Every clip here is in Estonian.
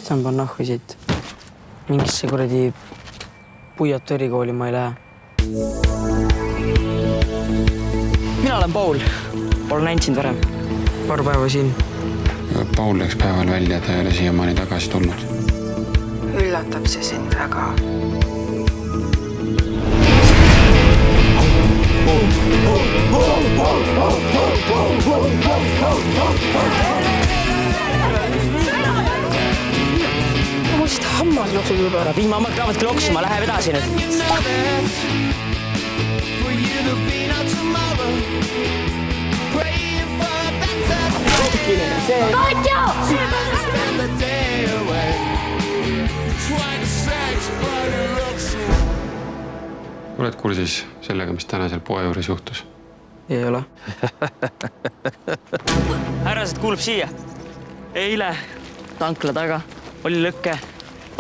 tõmban nahku siit. Mingisse kuradi Puiatu erikooli ma ei lähe. Mina olen Paul. Olen näinud sind varem. Paar päeva siin. Paul läks päeval välja, ta ei ole siiamaani tagasi tulnud. Üllatab see sind väga. Ma mõtlesin, et hammas jooksub juba ära. Vihmamad kraavad kloksuma, läheb edasi nüüd. Katja! Oled kursis sellega, mis täna seal poe juures juhtus? Ei ole. Härrased kuulub siia. Eile tankla taga oli Lõkke,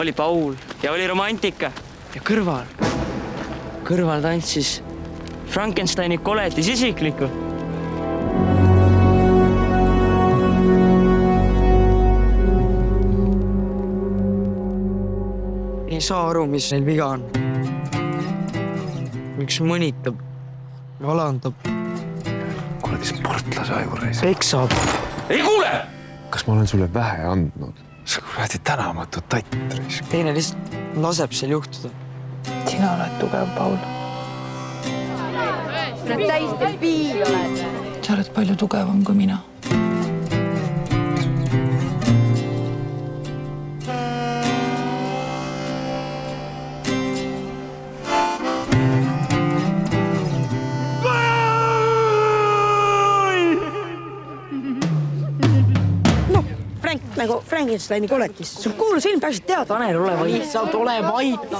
oli Paul ja oli romantika. Ja kõrval tantsis Frankensteini koletis isiklikku. Ei saa aru, mis neil viga on. Miks mõnitab, alandab. Kuradi sportlase ajureis. Peksab. Ei kuule! Kas ma olen sulle vähe andnud? Sa kuradi tänamatu tattreis. Teine lihtsalt laseb seal juhtuda. Sina oled tugev, Paul. Täiesti piil oled. Sa oled palju tugevam kui mina. Frank nagu Frankensteini koletis. Sul kuulus ilm peaksid teada Aner olema. Lihtsalt ole vait.